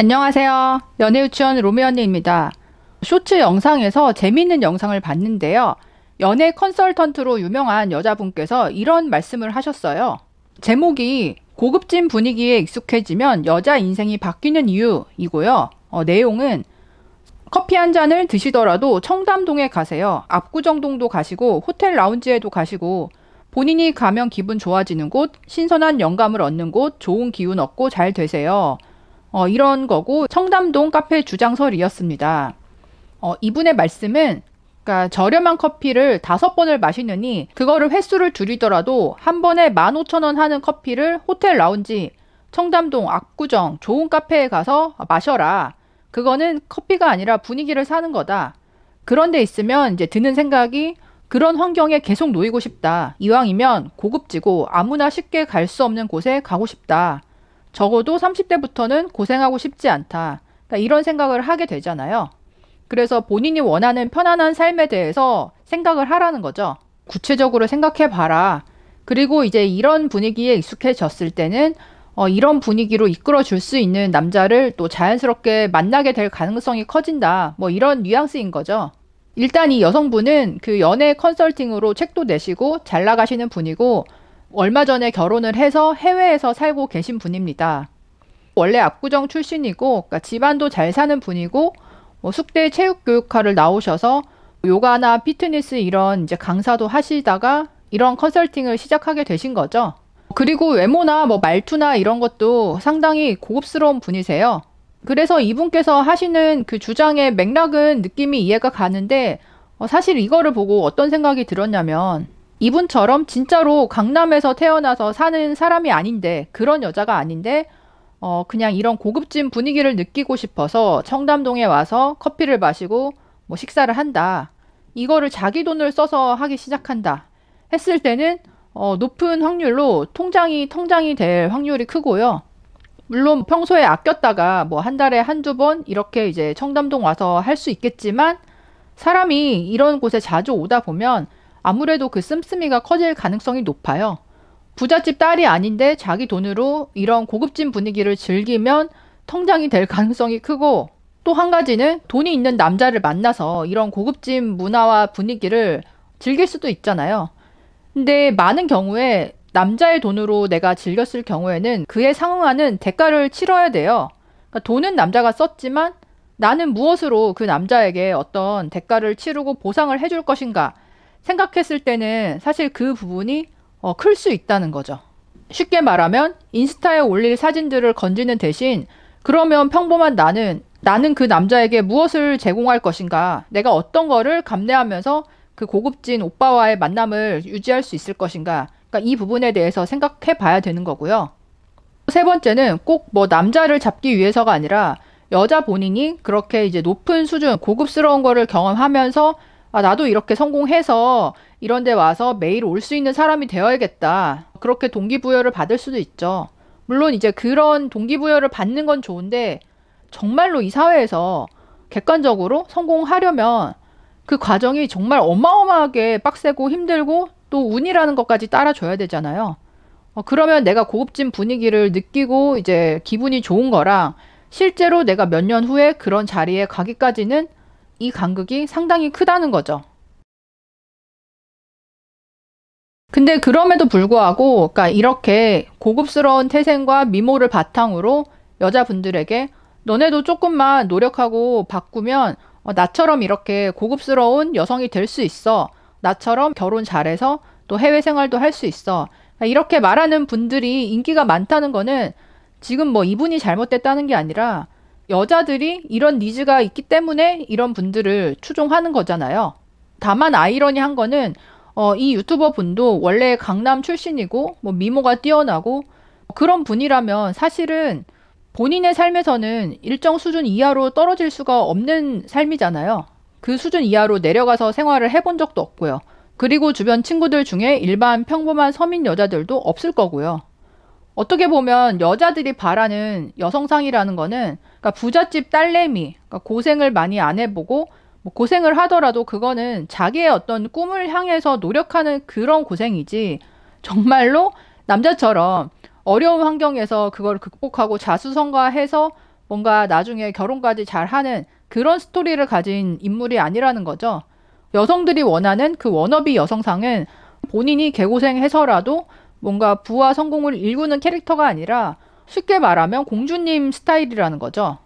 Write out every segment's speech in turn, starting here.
안녕하세요. 연애유치원 로미 언니입니다. 쇼츠 영상에서 재미있는 영상을 봤는데요. 연애 컨설턴트로 유명한 여자분께서 이런 말씀을 하셨어요. 제목이 고급진 분위기에 익숙해지면 여자 인생이 바뀌는 이유이고요. 내용은 커피 한 잔을 드시더라도 청담동에 가세요. 압구정동도 가시고 호텔 라운지에도 가시고 본인이 가면 기분 좋아지는 곳, 신선한 영감을 얻는 곳, 좋은 기운 얻고 잘 되세요. 이런 거고 청담동 카페 주장설이었습니다. 이분의 말씀은 그러니까 저렴한 커피를 5번을 마시느니 그거를 횟수를 줄이더라도 한 번에 15,000원 하는 커피를 호텔 라운지, 청담동, 압구정, 좋은 카페에 가서 마셔라. 그거는 커피가 아니라 분위기를 사는 거다. 그런 데 있으면 이제 드는 생각이 그런 환경에 계속 놓이고 싶다. 이왕이면 고급지고 아무나 쉽게 갈 수 없는 곳에 가고 싶다. 적어도 30대부터는 고생하고 싶지 않다. 그러니까 이런 생각을 하게 되잖아요. 그래서 본인이 원하는 편안한 삶에 대해서 생각을 하라는 거죠. 구체적으로 생각해 봐라. 그리고 이제 이런 분위기에 익숙해졌을 때는 이런 분위기로 이끌어 줄 수 있는 남자를 또 자연스럽게 만나게 될 가능성이 커진다. 뭐 이런 뉘앙스인 거죠. 일단 이 여성분은 그 연애 컨설팅으로 책도 내시고 잘 나가시는 분이고 얼마 전에 결혼을 해서 해외에서 살고 계신 분입니다. 원래 압구정 출신이고 그러니까 집안도 잘 사는 분이고 숙대 체육교육과를 나오셔서 요가나 피트니스 이런 이제 강사도 하시다가 이런 컨설팅을 시작하게 되신 거죠. 그리고 외모나 말투나 이런 것도 상당히 고급스러운 분이세요. 그래서 이분께서 하시는 그 주장의 맥락은 느낌이 이해가 가는데 사실 이거를 보고 어떤 생각이 들었냐면 이분처럼 진짜로 강남에서 태어나서 사는 사람이 아닌데 그런 여자가 아닌데 그냥 이런 고급진 분위기를 느끼고 싶어서 청담동에 와서 커피를 마시고 식사를 한다. 이거를 자기 돈을 써서 하기 시작한다. 했을 때는 높은 확률로 통장이 될 확률이 크고요. 물론 평소에 아꼈다가 한 달에 한두 번 이렇게 이제 청담동 와서 할 수 있겠지만 사람이 이런 곳에 자주 오다 보면 아무래도 그 씀씀이가 커질 가능성이 높아요. 부잣집 딸이 아닌데 자기 돈으로 이런 고급진 분위기를 즐기면 통장이 될 가능성이 크고 또 한 가지는 돈이 있는 남자를 만나서 이런 고급진 문화와 분위기를 즐길 수도 있잖아요. 근데 많은 경우에 남자의 돈으로 내가 즐겼을 경우에는 그에 상응하는 대가를 치러야 돼요. 그러니까 돈은 남자가 썼지만 나는 무엇으로 그 남자에게 어떤 대가를 치르고 보상을 해줄 것인가 생각했을 때는 사실 그 부분이 클 수 있다는 거죠. 쉽게 말하면 인스타에 올릴 사진들을 건지는 대신 그러면 평범한 나는 그 남자에게 무엇을 제공할 것인가, 내가 어떤 거를 감내하면서 그 고급진 오빠와의 만남을 유지할 수 있을 것인가, 그러니까 이 부분에 대해서 생각해 봐야 되는 거고요. 세 번째는 꼭 남자를 잡기 위해서가 아니라 여자 본인이 그렇게 이제 높은 수준, 고급스러운 거를 경험하면서 나도 이렇게 성공해서 이런 데 와서 매일 올 수 있는 사람이 되어야겠다. 그렇게 동기부여를 받을 수도 있죠. 물론 이제 그런 동기부여를 받는 건 좋은데 정말로 이 사회에서 객관적으로 성공하려면 그 과정이 정말 어마어마하게 빡세고 힘들고 또 운이라는 것까지 따라줘야 되잖아요. 그러면 내가 고급진 분위기를 느끼고 이제 기분이 좋은 거랑 실제로 내가 몇 년 후에 그런 자리에 가기까지는 이 간극이 상당히 크다는 거죠. 근데 그럼에도 불구하고 그러니까 이렇게 고급스러운 태생과 미모를 바탕으로 여자분들에게 너네도 조금만 노력하고 바꾸면 나처럼 이렇게 고급스러운 여성이 될 수 있어. 나처럼 결혼 잘해서 또 해외 생활도 할 수 있어. 그러니까 이렇게 말하는 분들이 인기가 많다는 거는 지금 이분이 잘못됐다는 게 아니라 여자들이 이런 니즈가 있기 때문에 이런 분들을 추종하는 거잖아요. 다만 아이러니한 거는 이 유튜버 분도 원래 강남 출신이고 미모가 뛰어나고 그런 분이라면 사실은 본인의 삶에서는 일정 수준 이하로 떨어질 수가 없는 삶이잖아요. 그 수준 이하로 내려가서 생활을 해본 적도 없고요. 그리고 주변 친구들 중에 일반 평범한 서민 여자들도 없을 거고요. 어떻게 보면 여자들이 바라는 여성상이라는 거는 그러니까 부잣집 딸내미, 그러니까 고생을 많이 안 해보고 고생을 하더라도 그거는 자기의 어떤 꿈을 향해서 노력하는 그런 고생이지 정말로 남자처럼 어려운 환경에서 그걸 극복하고 자수성가해서 뭔가 나중에 결혼까지 잘하는 그런 스토리를 가진 인물이 아니라는 거죠. 여성들이 원하는 그 워너비 여성상은 본인이 개고생해서라도 뭔가 부와 성공을 일구는 캐릭터가 아니라 쉽게 말하면 공주님 스타일이라는 거죠.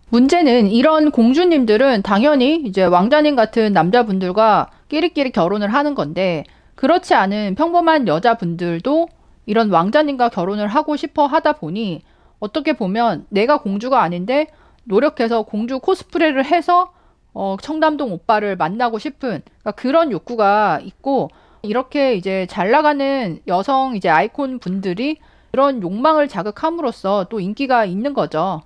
문제는 이런 공주님들은 당연히 이제 왕자님 같은 남자분들과 끼리끼리 결혼을 하는 건데, 그렇지 않은 평범한 여자분들도 이런 왕자님과 결혼을 하고 싶어 하다 보니 어떻게 보면 내가 공주가 아닌데 노력해서 공주 코스프레를 해서 청담동 오빠를 만나고 싶은, 그러니까 그런 욕구가 있고, 이렇게 이제 잘 나가는 여성 이제 아이콘 분들이 그런 욕망을 자극함으로써 또 인기가 있는 거죠.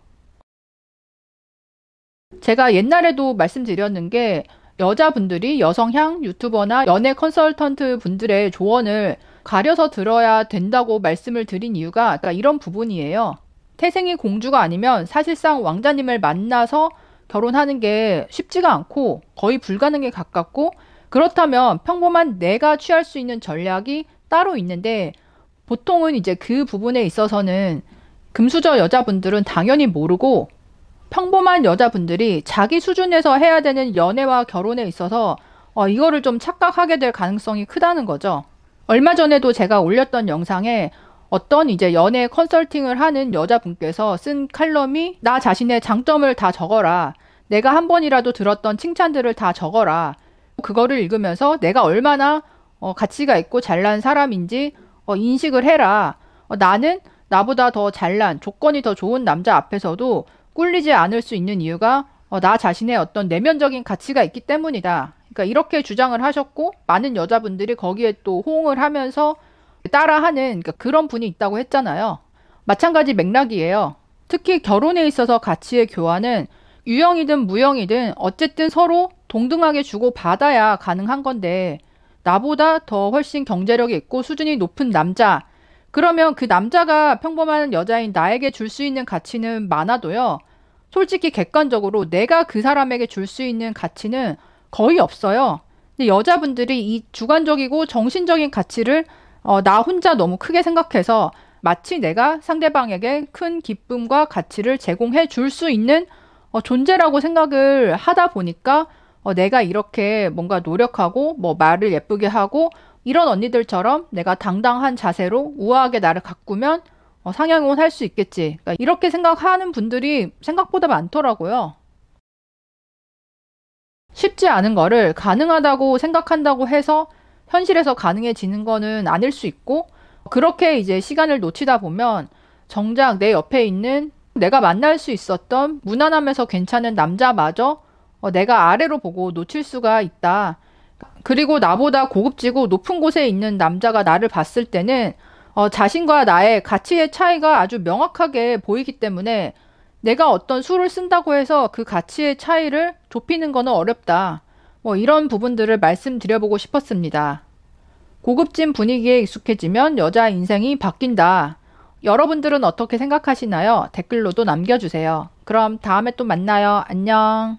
제가 옛날에도 말씀드렸는 게, 여자분들이 여성향 유튜버나 연애 컨설턴트 분들의 조언을 가려서 들어야 된다고 말씀을 드린 이유가 그러니까 이런 부분이에요. 태생이 공주가 아니면 사실상 왕자님을 만나서 결혼하는 게 쉽지가 않고 거의 불가능에 가깝고, 그렇다면 평범한 내가 취할 수 있는 전략이 따로 있는데, 보통은 이제 그 부분에 있어서는 금수저 여자분들은 당연히 모르고, 평범한 여자분들이 자기 수준에서 해야 되는 연애와 결혼에 있어서 이거를 좀 착각하게 될 가능성이 크다는 거죠. 얼마 전에도 제가 올렸던 영상에 어떤 이제 연애 컨설팅을 하는 여자분께서 쓴 칼럼이 나 자신의 장점을 다 적어라. 내가 한 번이라도 들었던 칭찬들을 다 적어라. 그거를 읽으면서 내가 얼마나 가치가 있고 잘난 사람인지 인식을 해라. 나는 나보다 더 잘난, 조건이 더 좋은 남자 앞에서도 꿀리지 않을 수 있는 이유가 나 자신의 어떤 내면적인 가치가 있기 때문이다. 그러니까 이렇게 주장을 하셨고, 많은 여자분들이 거기에 또 호응을 하면서 따라하는, 그러니까 그런 분이 있다고 했잖아요. 마찬가지 맥락이에요. 특히 결혼에 있어서 가치의 교환은 유형이든 무형이든 어쨌든 서로 동등하게 주고 받아야 가능한 건데, 나보다 더 훨씬 경제력이 있고 수준이 높은 남자, 그러면 그 남자가 평범한 여자인 나에게 줄 수 있는 가치는 많아도요, 솔직히 객관적으로 내가 그 사람에게 줄 수 있는 가치는 거의 없어요. 근데 여자분들이 이 주관적이고 정신적인 가치를 나 혼자 너무 크게 생각해서 마치 내가 상대방에게 큰 기쁨과 가치를 제공해 줄 수 있는 존재라고 생각을 하다 보니까 내가 이렇게 뭔가 노력하고 뭐 말을 예쁘게 하고 이런 언니들처럼 내가 당당한 자세로 우아하게 나를 가꾸면 상향은 할 수 있겠지. 그러니까 이렇게 생각하는 분들이 생각보다 많더라고요. 쉽지 않은 거를 가능하다고 생각한다고 해서 현실에서 가능해지는 거는 아닐 수 있고, 그렇게 이제 시간을 놓치다 보면 정작 내 옆에 있는 내가 만날 수 있었던 무난하면서 괜찮은 남자마저 내가 아래로 보고 놓칠 수가 있다. 그리고 나보다 고급지고 높은 곳에 있는 남자가 나를 봤을 때는 자신과 나의 가치의 차이가 아주 명확하게 보이기 때문에 내가 어떤 수를 쓴다고 해서 그 가치의 차이를 좁히는 거는 어렵다. 뭐 이런 부분들을 말씀드려보고 싶었습니다. 고급진 분위기에 익숙해지면 여자 인생이 바뀐다. 여러분들은 어떻게 생각하시나요? 댓글로도 남겨주세요. 그럼 다음에 또 만나요. 안녕.